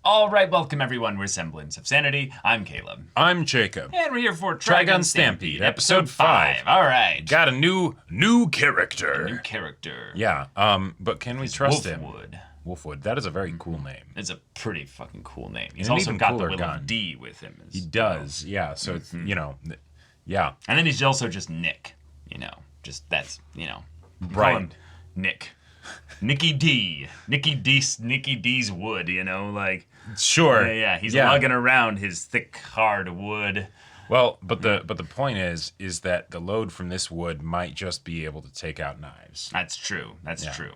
All right, welcome everyone. We're Semblance of Sanity. I'm Caleb. I'm Jacob. And we're here for Trigun Stampede, episode 5. All right. Got a new character. A new character. Yeah, but can we trust him? Wolfwood. Wolfwood. That is a very cool name. It's a pretty fucking cool name. He's And an also even got the cooler Will gun. of D with him. He does, yeah. So it's, yeah. And then he's also just Nick. Just that's, you call Right. him Nick. Nicky D. Nicky D's wood, like. Sure. Yeah, he's lugging around his thick, hard wood. Well, but the point is that the load from this wood might just be able to take out knives. That's true. That's true.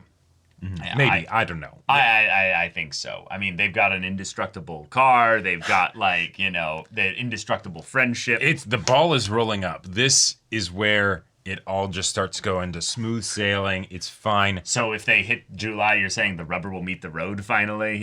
Mm-hmm. Yeah, Maybe. I don't know. I think so. I mean, they've got an indestructible car. They've got the indestructible friendship. The ball is rolling up. This is where it all just starts going to smooth sailing. It's fine. So if they hit July, you're saying the rubber will meet the road finally,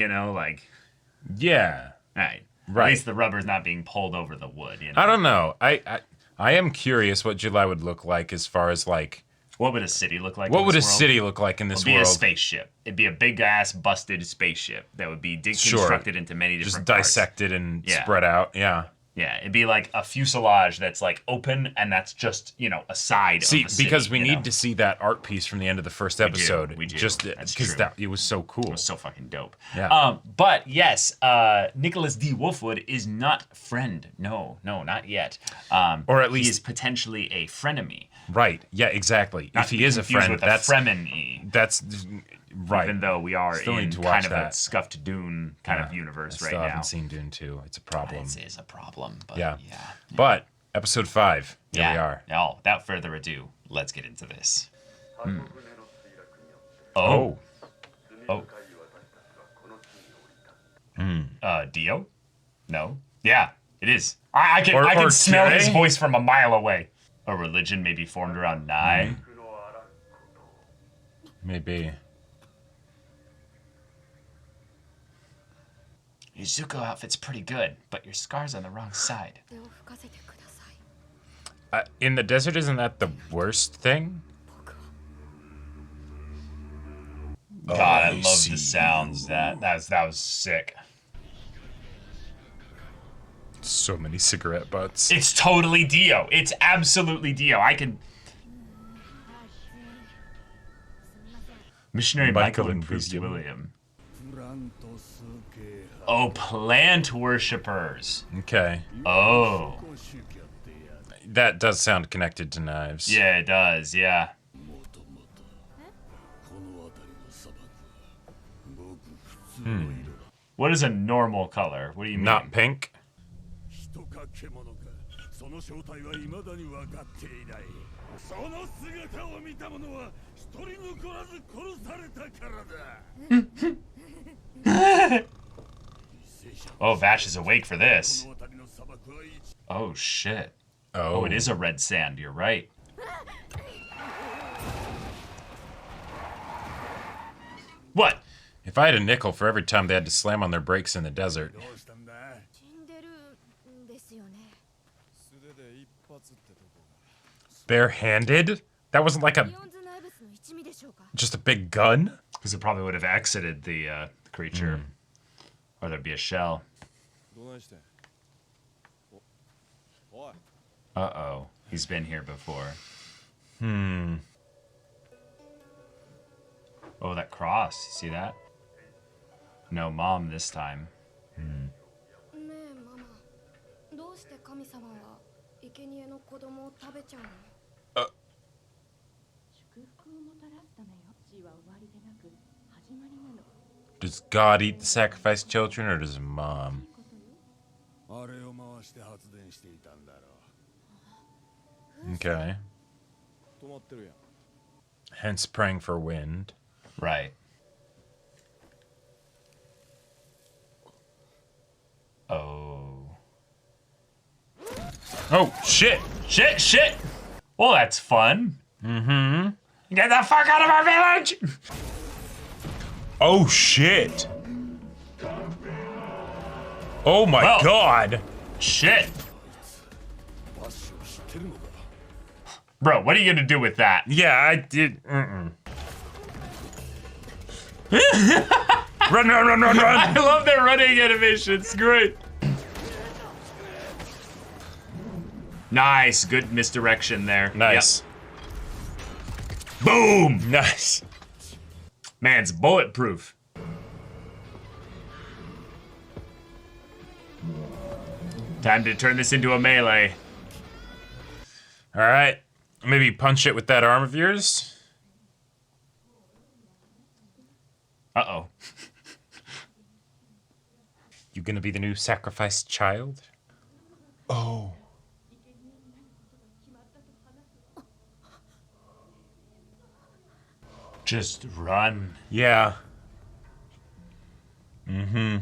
Yeah. Right. Right. At least the rubber's not being pulled over the wood, I don't know. I am curious what July would look like as far as what would a city look like? What in would a this world? city look like in this It'd be world? a spaceship. It'd be a big ass busted spaceship that would be deconstructed into many different parts. Dissected and spread out. Yeah. Yeah, it'd be like a fuselage that's open, and that's just a side. See, of the city, because we need to see that art piece from the end of the first episode. We do. Just That's because true. it was so cool. It was so fucking dope. Yeah. But yes, Nicholas D. Wolfwood is not friend. No, not yet. Or at he least is potentially a frenemy. Right. Yeah. Exactly. Not if he is a friend, with that's a fremen. that's right. Even though we are Still in need to kind watch of a that. scuffed Dune kind of universe I right still now. haven't seen Dune 2. It's a problem. It is a problem. But Yeah. yeah. But episode 5. Here we are. Oh, without further ado, let's get into this. Oh. Dio? No. Yeah, it is. I can Or smell his Kire? voice from a mile away. A religion may be formed around Nai. Maybe. Your Zuko outfit's pretty good, but your scar's on the wrong side. In the desert, isn't that the worst thing? God, I love the sounds. That was sick. So many cigarette butts. It's totally Dio. It's absolutely Dio. I can. Missionary Michael and Bruce William. Oh, plant worshippers. Okay. Oh. That does sound connected to knives. Yeah, it does. Yeah. What is a normal color? What do you mean? Not pink? Oh, Vash is awake for this. Oh, shit. Oh, Oh, it is a red sand. You're right. What? If I had a nickel for every time they had to slam on their brakes in the desert. Barehanded? That wasn't like just a big gun? Because it probably would have exited the creature. Or there'd be a shell. Uh-oh. He's been here before. Oh, that cross. You see that? No mom this time. Does God eat the sacrificed children, or does mom? Okay. Hence praying for wind. Right. Oh. Oh, shit! Shit! Well, that's fun. Mm-hmm. Get the fuck out of our village! Oh, shit! Oh my god! Shit! Bro, what are you gonna do with that? Yeah, I did. Run, run, run, run, I run! love their running animation. It's great. Nice. Good misdirection there. Nice. Yep. Boom. Nice. Man's bulletproof. Time to turn this into a melee. All right. Maybe punch it with that arm of yours. Uh-oh. You gonna be the new sacrificed child? Oh. Just run. Yeah. Mm-hmm.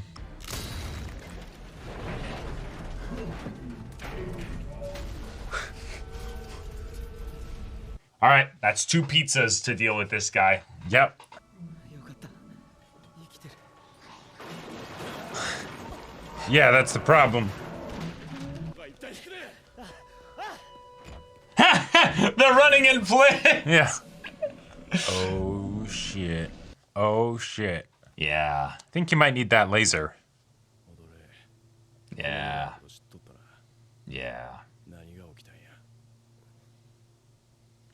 All right, that's 2 pizzas to deal with this guy. Yep. Yeah, that's the problem. They're running in place. Yeah. Oh, shit. Oh, shit. Yeah. I think you might need that laser. Yeah. Yeah.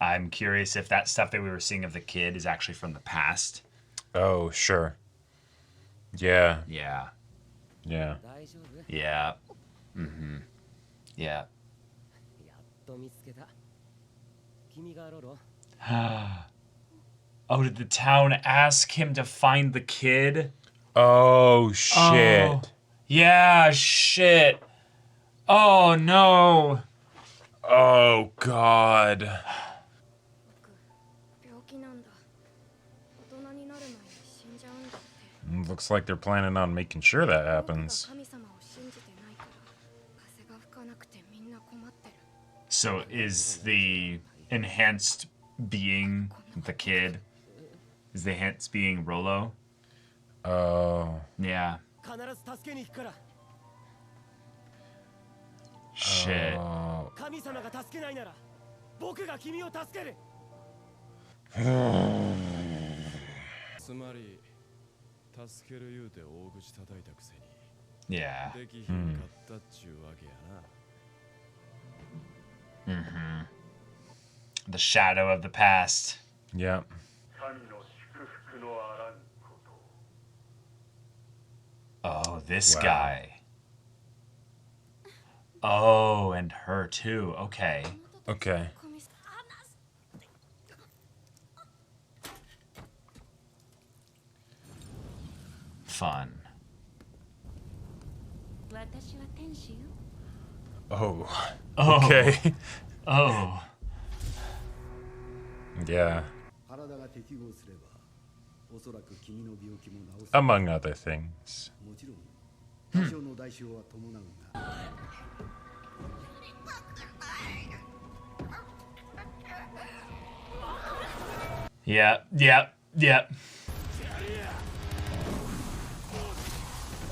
I'm curious if that stuff that we were seeing of the kid is actually from the past. Oh, sure. Yeah. Yeah. Yeah. Yeah. Mm-hmm. Yeah. Oh, did the town ask him to find the kid? Oh, shit. Oh. Yeah, shit. Oh, no. Oh, God. Looks like they're planning on making sure that happens. So is the enhanced being the kid? Is the enhanced being Rolo? Oh. Yeah. Shit. Oh. Yeah. Mm-hmm. The shadow of the past. Yep. Oh, this Wow. guy. Oh, and her too. Okay. Okay. Fun. Oh. Oh. Okay. Oh. Yeah. Among other things. Yeah, yeah, yeah.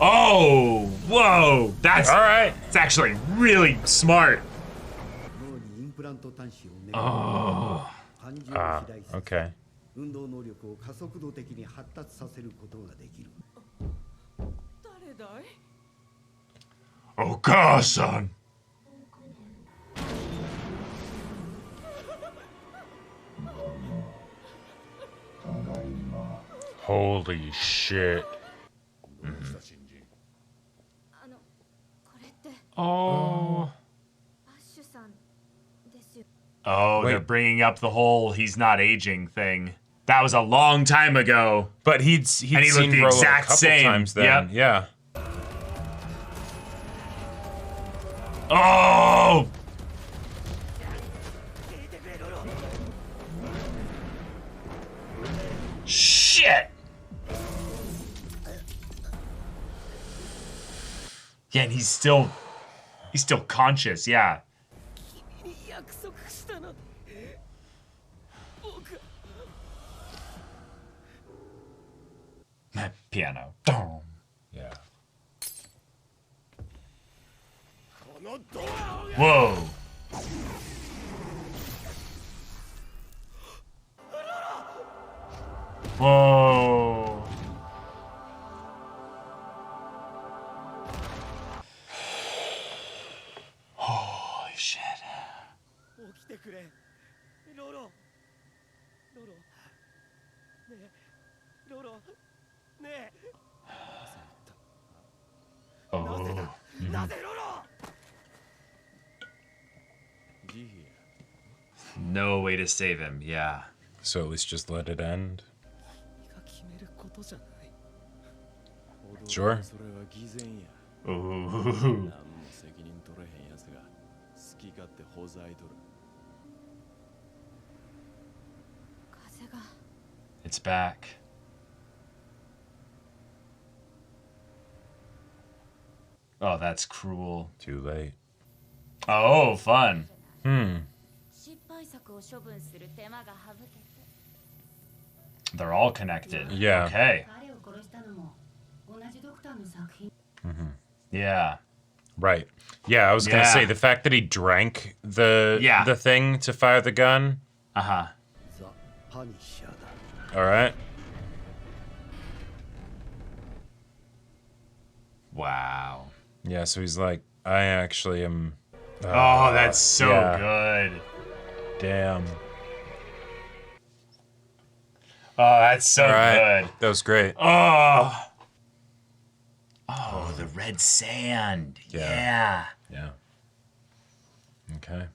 Oh, whoa. That's All right. It's actually really smart. Oh. Okay. Okasan. Holy shit. Oh. Oh, Wait. they're bringing up the whole he's not aging thing. That was a long time ago. But he'd And seen he looked the Rolo exact a couple same. times then. Yep. Yeah. Oh! Shit! Yeah, and he's still conscious, yeah. Piano. Dum. Yeah. Whoa. Whoa. Oh. No way to save him. Yeah. So at least just let it end. Sure. Ooh. It's back. Oh, that's cruel. Too late. Oh, fun. They're all connected. Yeah. Okay. Yeah. Right. Yeah, I was gonna say the fact that he drank the thing to fire the gun. Uh-huh. All right. Wow. Yeah, so he's like, I actually am. Oh, that's so good. Damn. Oh, that's so good. That was great. Oh. Oh, the red sand. Yeah. Yeah. Okay.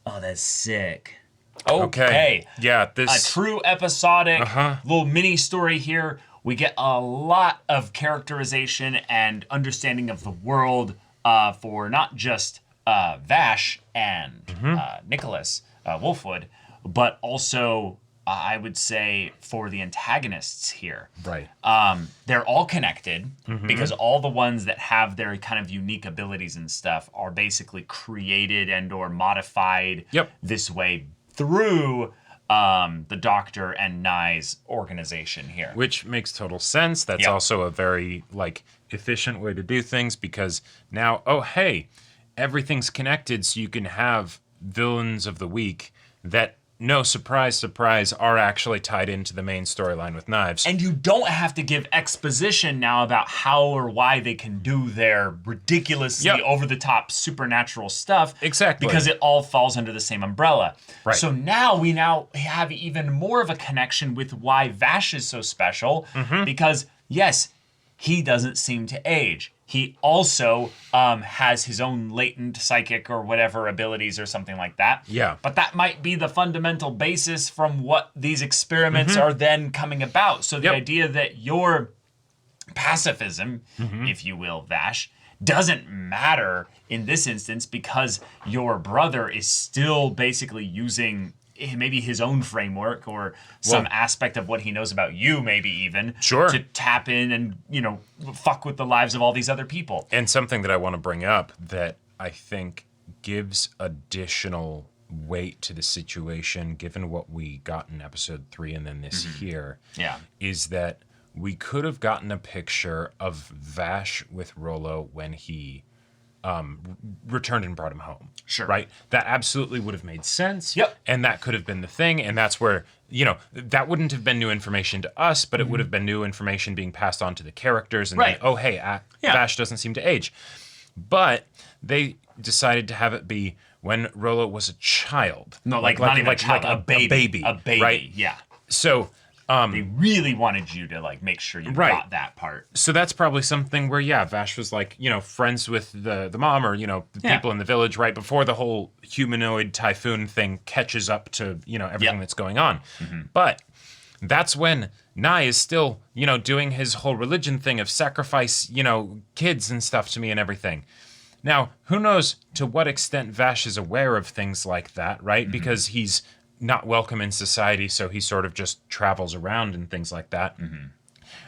Oh, that's sick. Okay. Yeah, this a true episodic little mini story here. We get a lot of characterization and understanding of the world for not just Vash and Nicholas Wolfwood, but also I would say for the antagonists here. Right. They're all connected because all the ones that have their kind of unique abilities and stuff are basically created and or modified this way through the Doctor and Nye's organization here. Which makes total sense. That's also a very efficient way to do things because now, oh hey, everything's connected so you can have villains of the week that, no surprise, surprise, are actually tied into the main storyline with Knives. And you don't have to give exposition now about how or why they can do their ridiculously over-the-top supernatural stuff. Exactly. Because it all falls under the same umbrella. Right. So now we have even more of a connection with why Vash is so special. Because, yes, he doesn't seem to age. He also has his own latent psychic or whatever abilities or something like that. Yeah. But that might be the fundamental basis from what these experiments are then coming about. So the idea that your pacifism, if you will, Vash, doesn't matter in this instance because your brother is still basically using maybe his own framework or some aspect of what he knows about you, maybe even, to tap in and, fuck with the lives of all these other people. And something that I want to bring up that I think gives additional weight to the situation, given what we got in episode 3 and then this here, is that we could have gotten a picture of Vash with Rollo when he returned and brought him home. Sure. Right? That absolutely would have made sense. Yep. And that could have been the thing. And that's where, that wouldn't have been new information to us, but it would have been new information being passed on to the characters. And then, oh, hey, Vash doesn't seem to age. But they decided to have it be when Rollo was a child. No, not even a child, a baby. A baby, right? Yeah. So they really wanted you to make sure you got that part. So that's probably something where Vash was friends with the mom or the people in the village right before the whole humanoid typhoon thing catches up to everything that's going on. But that's when Nye is still doing his whole religion thing of sacrifice kids and stuff to me and everything. Now, who knows to what extent Vash is aware of things like that, right? Because he's not welcome in society, so he sort of just travels around and things like that.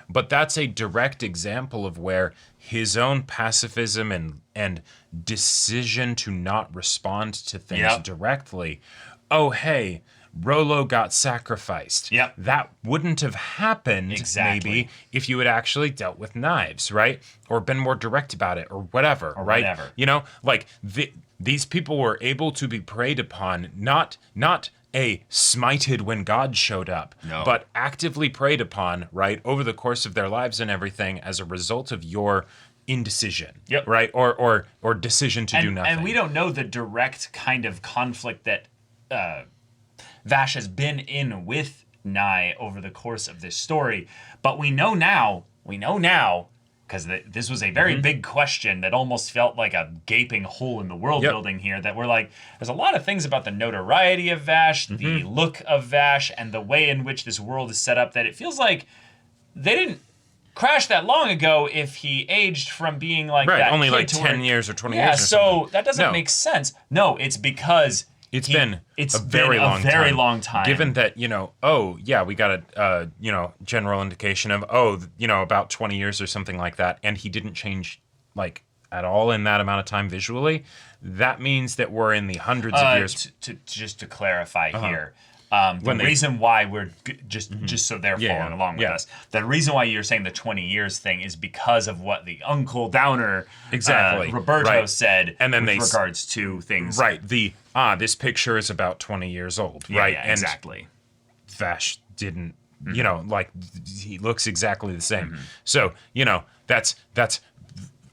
But that's a direct example of where his own pacifism and decision to not respond to things directly. Oh, hey, Rollo got sacrificed. That wouldn't have happened maybe if you had actually dealt with Knives, right? Or been more direct about it or whatever, right? These people were able to be preyed upon, not smited when God showed up, but actively preyed upon, right, over the course of their lives and everything as a result of your indecision, right, or decision to do nothing. And we don't know the direct kind of conflict that Vash has been in with Nye over the course of this story. But we know now, because this was a very big question that almost felt like a gaping hole in the world building here, that we're like, there's a lot of things about the notoriety of Vash, the look of Vash, and the way in which this world is set up that it feels like they didn't crash that long ago if he aged from being like that only kid like to 10 years or 20 years or so something. that doesn't make sense. No, it's because It's been a very long time. Given that, we got a, general indication of, about 20 years or something like that, and he didn't change, like, at all in that amount of time visually, that means that we're in the hundreds of years. Just to clarify here, the reason why we're just so they're following along with us, the reason why you're saying the 20 years thing is because of what the Uncle Downer Roberto said, and then with regards to things. Right. This picture is about 20 years old. Right. Yeah, exactly. And Vash didn't, he looks exactly the same. So, that's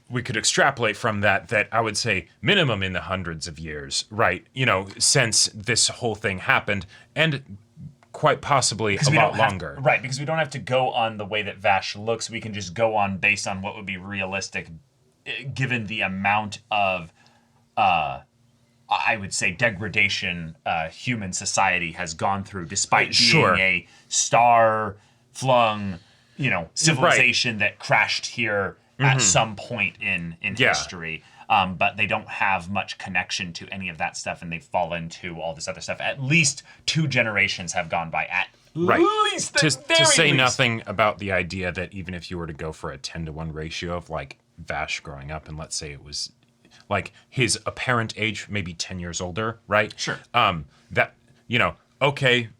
we could extrapolate from that I would say minimum in the hundreds of years, right? Since this whole thing happened, and quite possibly a lot longer. Right, because we don't have to go on the way that Vash looks. We can just go on based on what would be realistic, given the amount of, I would say, degradation human society has gone through, despite being a star-flung, civilization that crashed here at some point in history. But they don't have much connection to any of that stuff, and they fall into all this other stuff. At least 2 generations have gone by. At least, to say nothing about the idea that even if you were to go for a 10-to-1 ratio of like Vash growing up, and let's say it was like his apparent age, maybe 10 years older, right? Sure. That,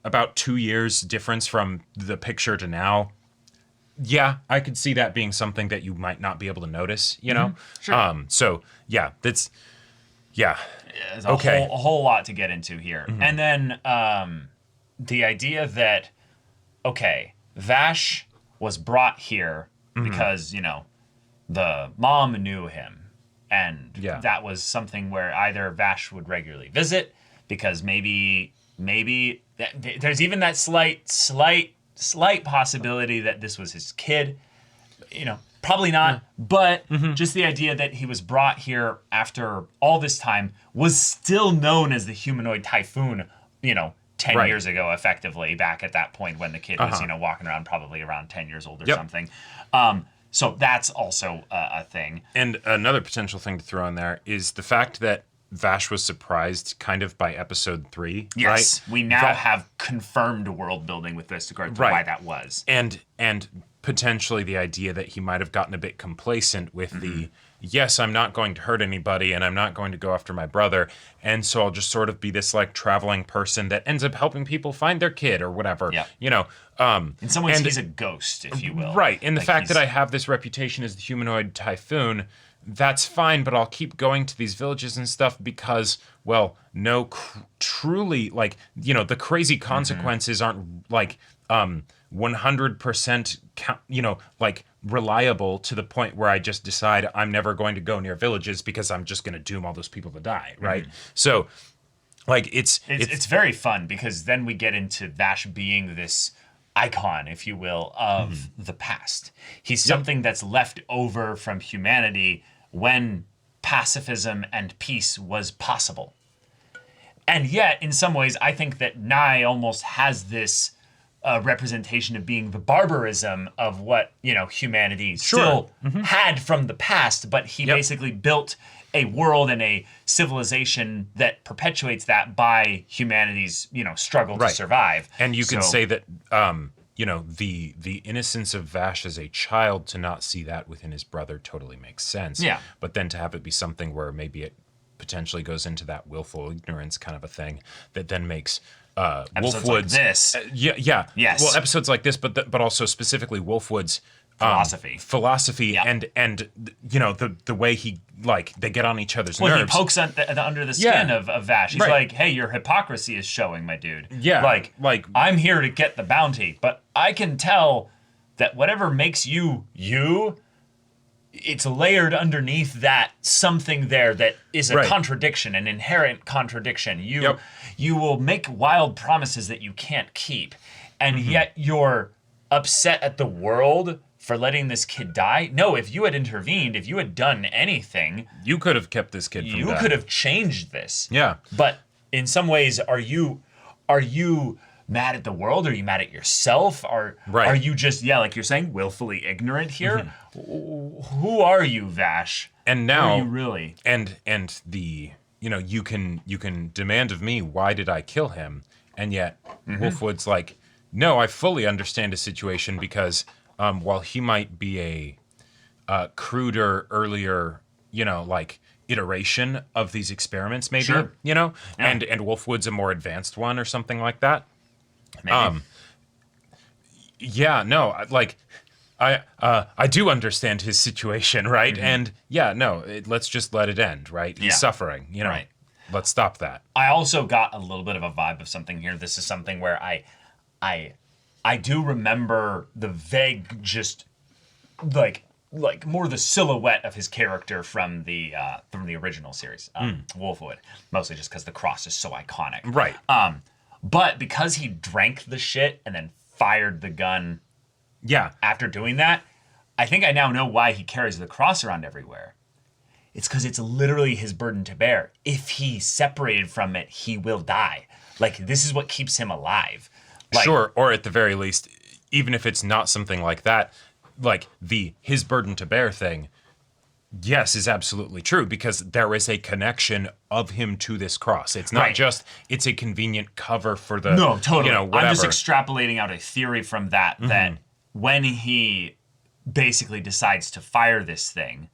about 2 years difference from the picture to now. Yeah, I could see that being something that you might not be able to notice, Sure. So, yeah, that's, yeah. There's a whole lot to get into here. And then the idea that, Vash was brought here because, the mom knew him. And that was something where either Vash would regularly visit, because maybe there's even that slight possibility that this was his kid. Probably not, but just the idea that he was brought here after all this time, was still known as the humanoid typhoon, 10 years ago, effectively, back at that point when the kid was, walking around probably around 10 years old or something. So that's also a thing. And another potential thing to throw in there is the fact that Vash was surprised kind of by episode 3. Yes, right? We now have confirmed world building with this regard to why that was. And potentially the idea that he might have gotten a bit complacent with the, yes, I'm not going to hurt anybody and I'm not going to go after my brother, and so I'll just sort of be this like traveling person that ends up helping people find their kid or whatever. In some ways he's a ghost, if you will. Right. And the fact that I have this reputation as the humanoid typhoon, that's fine, but I'll keep going to these villages and stuff because, well, truly, like, the crazy consequences aren't like 100% like reliable to the point where I just decide I'm never going to go near villages because I'm just going to doom all those people to die, right? So, like, it's very fun, because then we get into Vash being this icon, if you will, of the past. He's something that's left over from humanity when pacifism and peace was possible. And yet, in some ways, I think that Nye almost has this representation of being the barbarism of what, humanity still had from the past, but he basically built a world and a civilization that perpetuates that by humanity's, struggle to survive. And you could say that, the innocence of Vash as a child, to not see that within his brother totally makes sense. Yeah. But then to have it be something where maybe it potentially goes into that willful ignorance kind of a thing that then makes episodes Wolfwood's like this. Yes. Well, episodes like this, but also specifically Wolfwood's philosophy, and the way he, like, they get on each other's nerves. He pokes under the skin of Vash. He's like, hey, your hypocrisy is showing, my dude. Yeah. Like I'm here to get the bounty, but I can tell that whatever makes you it's layered underneath that something there that is a contradiction, an inherent contradiction. You will make wild promises that you can't keep, and yet you're upset at the world for letting this kid die. No, if you had intervened, if you had done anything, you could have kept this kid from dying. You could have changed this. Yeah. But in some ways, are you mad at the world? Are you mad at yourself? Are you just, like you're saying, willfully ignorant here? Who are you, Vash? And now, who are you really? And the, you can demand of me, why did I kill him? And yet Wolfwood's like, no, I fully understand his situation because while he might be a cruder, earlier, iteration of these experiments, maybe, and Wolfwood's a more advanced one or something like that. Maybe. I do understand his situation, right? And let's just let it end, right? He's suffering, Right. Let's stop that. I also got a little bit of a vibe of something here. This is something where I do remember the vague, just like more the silhouette of his character from the original series, Wolfwood, mostly just because the cross is so iconic. Right. But because he drank the shit and then fired the gun after doing that, I think I now know why he carries the cross around everywhere. It's because it's literally his burden to bear. If he separated from it, he will die. This is what keeps him alive. Sure, or at the very least, even if it's not something like that, his burden to bear thing, yes, is absolutely true, because there is a connection of him to this cross. It's not just, it's a convenient cover for the, no, totally. Whatever. I'm just extrapolating out a theory from that when he basically decides to fire this thing,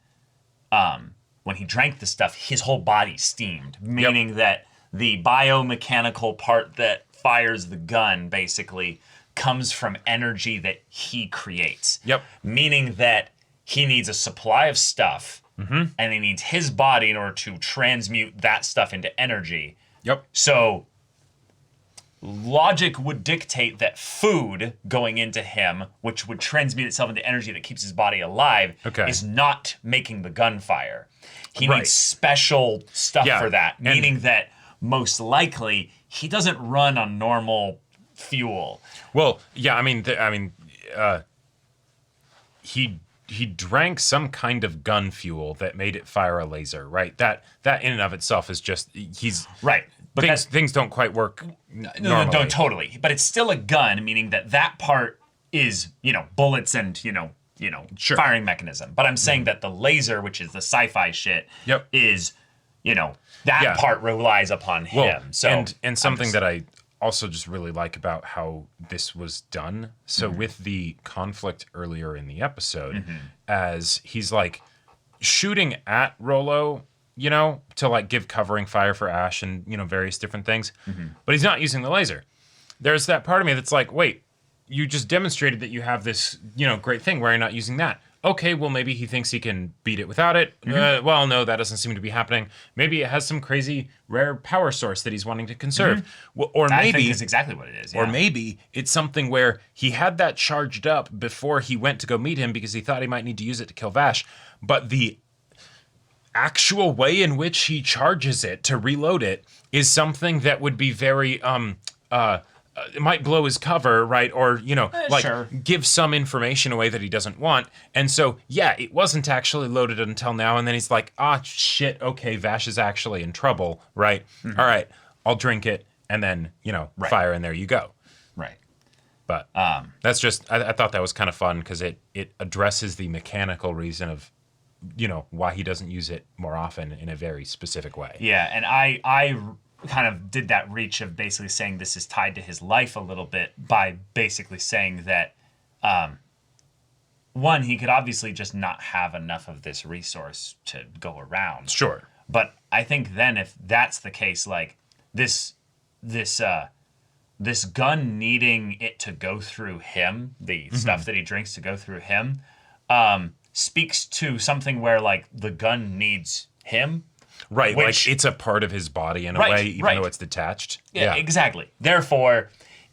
when he drank the stuff, his whole body steamed, meaning that the biomechanical part that fires the gun basically comes from energy that he creates. Meaning that he needs a supply of stuff, and he needs his body in order to transmute that stuff into energy. So logic would dictate that food going into him, which would transmute itself into energy that keeps his body alive, is not making the gunfire. He needs special stuff for that, meaning that most likely he doesn't run on normal fuel. Well, he drank some kind of gun fuel that made it fire a laser, right? That in and of itself is just right. But things don't quite work. No, totally. But it's still a gun, meaning that part is bullets and firing mechanism. But I'm saying that the laser, which is the sci-fi shit, is that part relies upon him. So and something that I also just really like about how this was done. So with the conflict earlier in the episode, as he's shooting at Rollo, to give covering fire for Ash and, various different things, but he's not using the laser. There's that part of me that's wait, you just demonstrated that you have this, great thing. Why are you not using that? Okay, well, maybe he thinks he can beat it without it. Well, no, that doesn't seem to be happening. Maybe it has some crazy rare power source that he's wanting to conserve. Or maybe I think is exactly what it is. Or maybe it's something where he had that charged up before he went to go meet him because he thought he might need to use it to kill Vash. But the actual way in which he charges it to reload it is something that would be very it might blow his cover, right? Or, give some information away that he doesn't want. And so, it wasn't actually loaded until now. And then he's like, shit, okay, Vash is actually in trouble, right? All right, I'll drink it. And then, fire, and there you go. Right. But that's just, I thought that was kind of fun because it addresses the mechanical reason of, why he doesn't use it more often in a very specific way. Yeah, and I kind of did that reach of basically saying this is tied to his life a little bit by basically saying that one, he could obviously just not have enough of this resource to go around. Sure. But I think then if that's the case, this gun needing it to go through him, the stuff that he drinks to go through him, speaks to something where the gun needs him. Right, it's a part of his body in a way, even though it's detached. Yeah, exactly. Therefore,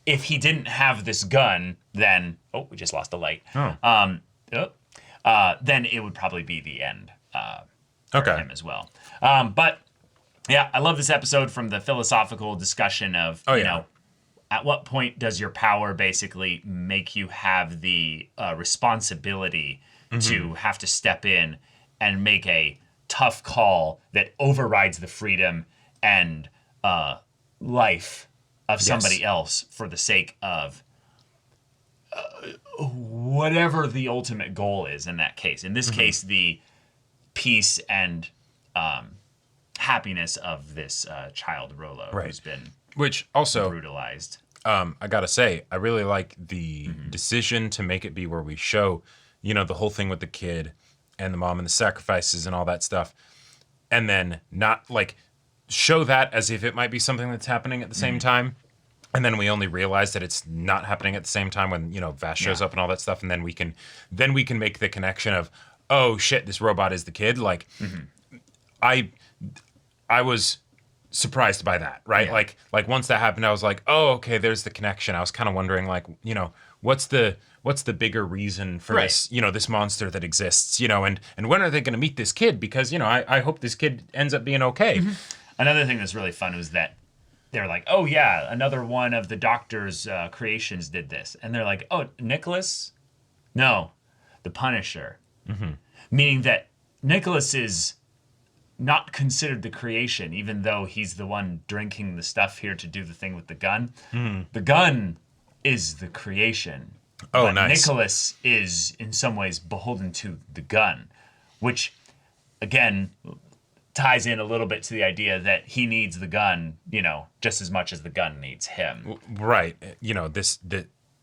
if he didn't have this gun, then we just lost the light. then it would probably be the end for Okay. him as well. But yeah, I love this episode from the philosophical discussion of, you know, at what point does your power basically make you have the responsibility to have to step in and make a tough call that overrides the freedom and life of somebody else for the sake of whatever the ultimate goal is in that case. In this case, the peace and happiness of this child Rolo who's been which also brutalized. I gotta say, I really like the decision to make it be where we show, you know, the whole thing with the kid and the mom and the sacrifices and all that stuff, and then not like show that as if it might be something that's happening at the same time. And then we only realize that it's not happening at the same time when, you know, Vash shows up and all that stuff. And then we can make the connection of, oh shit, this robot is the kid. Like, I was surprised by that, right? Yeah. Like once that happened, I was like, oh, okay, there's the connection. I was kind of wondering, like, you know, what's the bigger reason for this, you know, this monster that exists, you know, and when are they going to meet this kid? Because, you know, I hope this kid ends up being okay. Another thing that's really fun was that they're like, oh yeah, another one of the Doctor's creations did this. And they're like, oh, Nicholas? No, the Punisher. Meaning that Nicholas is not considered the creation, even though he's the one drinking the stuff here to do the thing with the gun. The gun is the creation. Oh, but nice. Nicholas is in some ways beholden to the gun, which again ties in a little bit to the idea that he needs the gun, you know, just as much as the gun needs him. Right. You know, this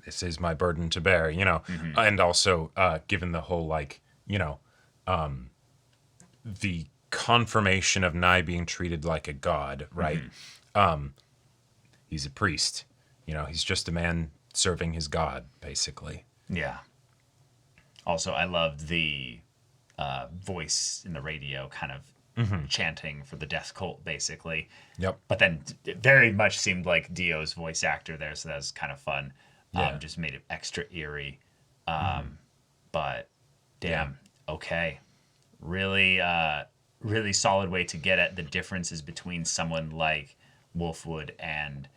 is my burden to bear, you know, and also given the whole, like, you know, the confirmation of Nye being treated like a god, right? He's a priest, you know, he's just a man serving his god, basically. Yeah. Also, I loved the voice in the radio kind of chanting for the death cult, basically. Yep. But then it very much seemed like Dio's voice actor there, so that was kind of fun. Yeah. Just made it extra eerie. But damn, okay. Really, really solid way to get at the differences between someone like Wolfwood and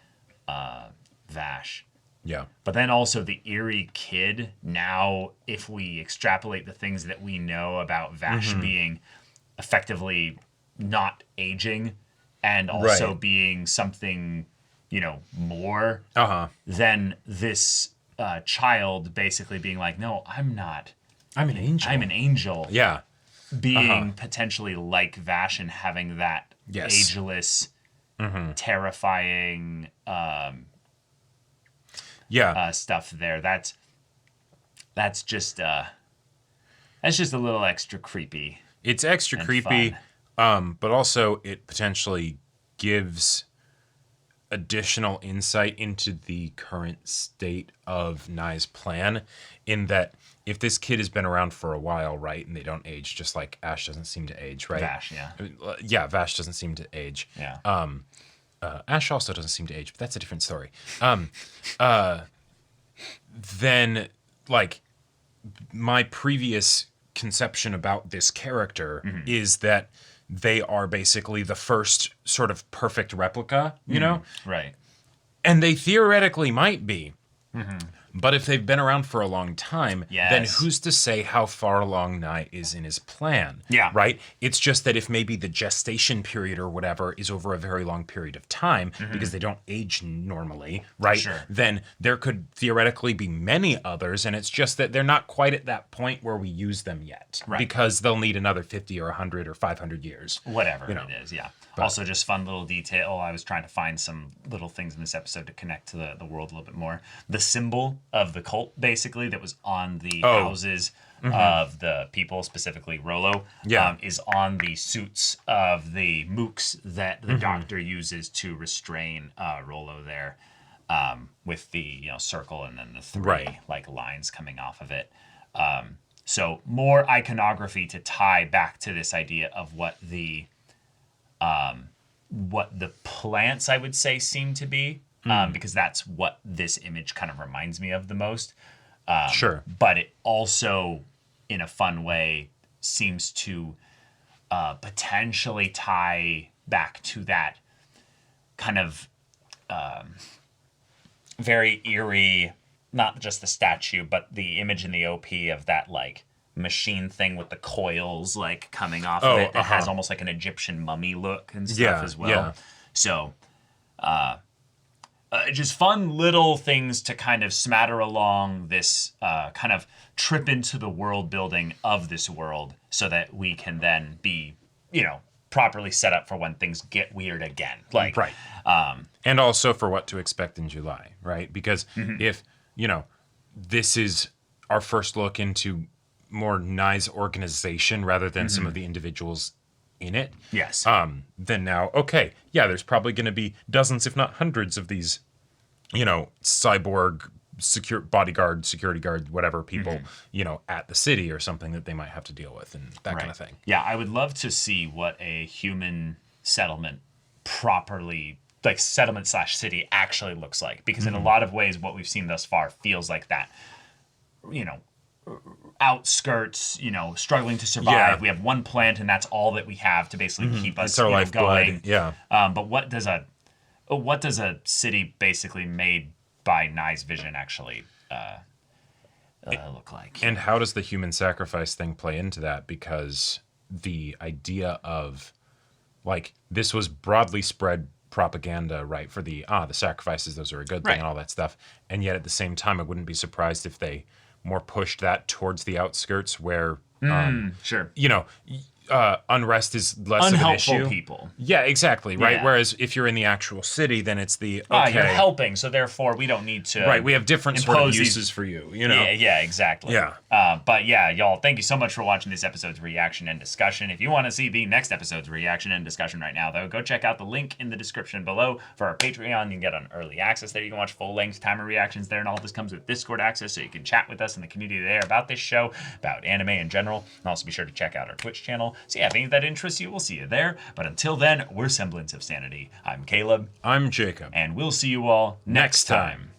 Vash. Yeah. But then also the eerie kid. Now, if we extrapolate the things that we know about Vash being effectively not aging and also being something, you know, more than this child basically being like, no, I'm not. I'm an angel. I'm an angel. Yeah. Being potentially like Vash and having that ageless, terrifying stuff there. That's just a little extra creepy. It's extra creepy, but also it potentially gives additional insight into the current state of Nye's plan, in that if this kid has been around for a while, right, and they don't age, just like Ash doesn't seem to age, right? Vash, yeah. Yeah, Vash doesn't seem to age. Yeah. Ash also doesn't seem to age, but that's a different story. Then, like, my previous conception about this character is that they are basically the first sort of perfect replica, you know? Right. And they theoretically might be. But if they've been around for a long time, then who's to say how far along Nye is in his plan? Yeah. Right? It's just that if maybe the gestation period or whatever is over a very long period of time, because they don't age normally, right? Sure. Then there could theoretically be many others, and it's just that they're not quite at that point where we use them yet. Right. Because they'll need another 50 or 100 or 500 years. Whatever You know. it is, yeah. Also, just fun little detail. I was trying to find some little things in this episode to connect to the world a little bit more. The symbol of the cult, basically, that was on the houses of the people, specifically Rolo, is on the suits of the mooks that the Doctor uses to restrain Rolo there, with the circle and then the three like lines coming off of it. So more iconography to tie back to this idea of what the plants, I would say, seem to be, because that's what this image kind of reminds me of the most. Sure. But it also in a fun way seems to potentially tie back to that kind of very eerie, not just the statue, but the image in the OP of that like machine thing with the coils like coming off of it that has almost like an Egyptian mummy look and stuff as well. Yeah. So just fun little things to kind of smatter along this kind of trip into the world building of this world so that we can then be, properly set up for when things get weird again. Like, right. And also for what to expect in July, right? Because if, this is our first look into more Nye's organization rather than some of the individuals in it. Yes. Then now, okay, yeah, there's probably going to be dozens, if not hundreds of these, cyborg bodyguard, security guard, whatever people, at the city or something that they might have to deal with and that kind of thing. Yeah, I would love to see what a human settlement properly, like settlement/city actually looks like. Because in a lot of ways, what we've seen thus far feels like that, outskirts, struggling to survive. Yeah. We have one plant and that's all that we have to basically keep us going. Yeah. But what does a city basically made by Nye's vision actually look like? And how does the human sacrifice thing play into that? Because the idea of like this was broadly spread propaganda, right? For the sacrifices, those are a good thing and all that stuff. And yet at the same time, I wouldn't be surprised if they more pushed that towards the outskirts where, sure, unrest is less unhelpful of an issue. People. Yeah, exactly. Right. Yeah. Whereas if you're in the actual city, then it's the you're helping, so therefore we don't need to. Right. We have different sort of uses for you. Yeah. Exactly. Yeah. But yeah, y'all, thank you so much for watching this episode's reaction and discussion. If you want to see the next episode's reaction and discussion right now, though, go check out the link in the description below for our Patreon. You can get on early access there. You can watch full-length timer reactions there, and all this comes with Discord access, so you can chat with us in the community there about this show, about anime in general. And also be sure to check out our Twitch channel. So yeah, if any of that interests you, we'll see you there. But until then, we're Semblance of Sanity. I'm Caleb. I'm Jacob. And we'll see you all next time.